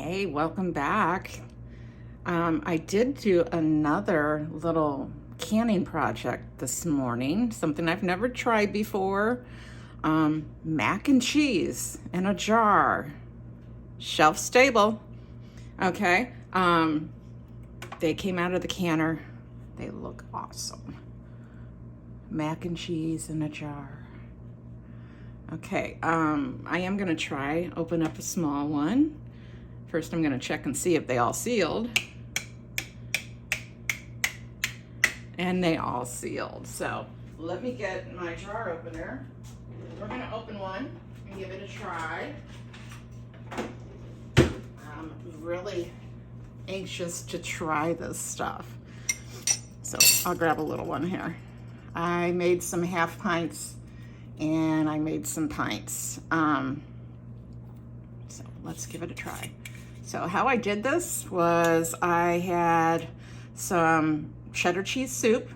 Hey, welcome back. I did do another little canning project this morning, something I've never tried before. Mac and cheese in a jar, shelf stable. Okay. They came out of the canner. They look awesome. Mac and cheese in a jar. Okay, I am gonna try open up a small one. First, I'm gonna check and see if they all sealed. And they all sealed. So let me get my jar opener. We're gonna open one and give it a try. I'm really anxious to try this stuff. So I'll grab a little one here. I made some half pints and I made some pints. So let's give it a try. So how I did this was I had some cheddar cheese soup.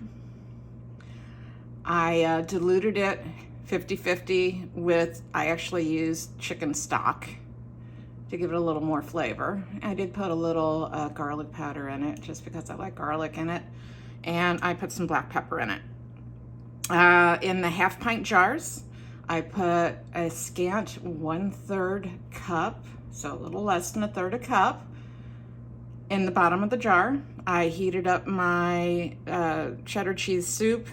I diluted it 50-50 with, I actually used chicken stock to give it a little more flavor. I did put a little garlic powder in it just because I like garlic in it. And I put some black pepper in it. In the half pint jars, I put a scant 1/3 cup, so a little less than 1/3 cup, in the bottom of the jar. I heated up my cheddar cheese soup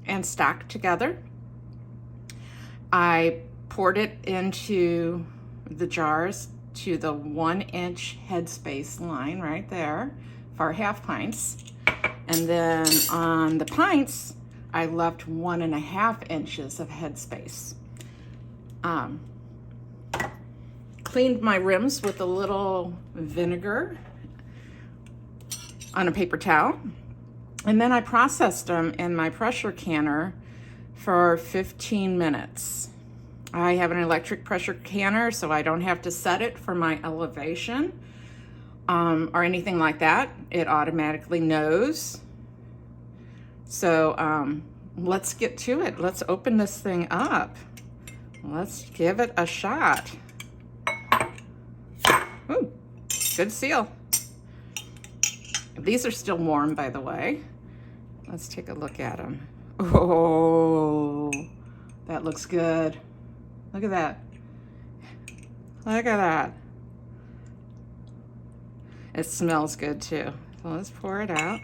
and stock together. I poured it into the jars to the 1-inch headspace line right there for half pints. And then on the pints, I left 1.5 inches of headspace. Cleaned my rims with a little vinegar on a paper towel. And then I processed them in my pressure canner for 15 minutes. I have an electric pressure canner, so I don't have to set it for my elevation or anything like that. It automatically knows. So let's get to it. Let's open this thing up. Let's give it a shot. Ooh, good seal. These are still warm, by the way. Let's take a look at them. Oh, that looks good. Look at that. Look at that. It smells good too. So let's pour it out.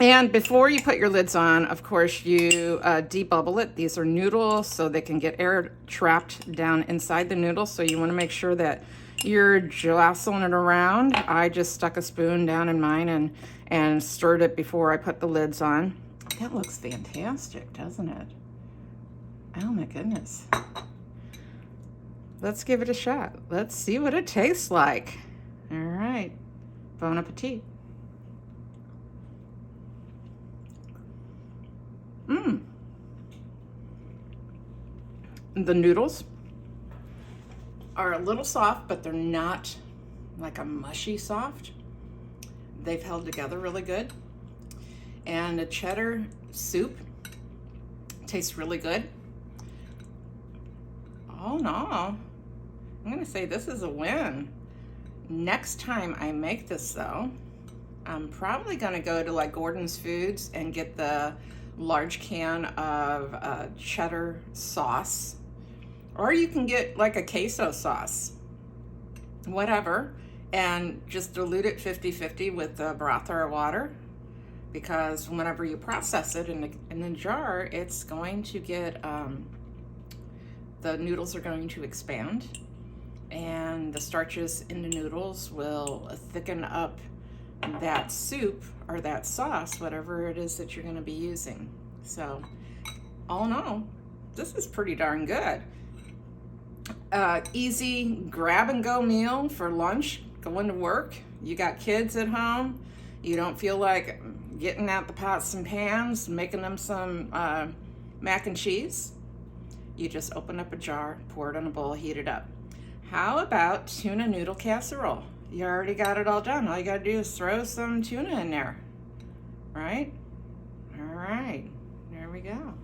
And before you put your lids on, of course, you debubble it. These are noodles, so they can get air trapped down inside the noodles. So you want to make sure that you're jostling it around. I just stuck a spoon down in mine and stirred it before I put the lids on. That looks fantastic, doesn't it? Oh my goodness. Let's give it a shot. Let's see what it tastes like. All right. Bon appetit. The noodles are a little soft, but they're not like a mushy soft. They've held together really good. And the cheddar soup tastes really good. Oh no, I'm gonna say this is a win. Next time I make this though, I'm probably gonna go to like Gordon's Foods and get the large can of cheddar sauce, or you can get like a queso sauce, whatever, and just dilute it 50-50 with the broth or water, because whenever you process it in the jar, it's going to get, the noodles are going to expand, and the starches in the noodles will thicken up that soup or that sauce, whatever it is that you're going to be using. So all in all, this is pretty darn good. Easy grab and go meal for lunch, going to work. You got kids at home. You don't feel like getting out the pots and pans, making them some mac and cheese. You just open up a jar, pour it in a bowl, heat it up. How about tuna noodle casserole? You already got it all done. All you gotta do is throw some tuna in there, right? All right, there we go.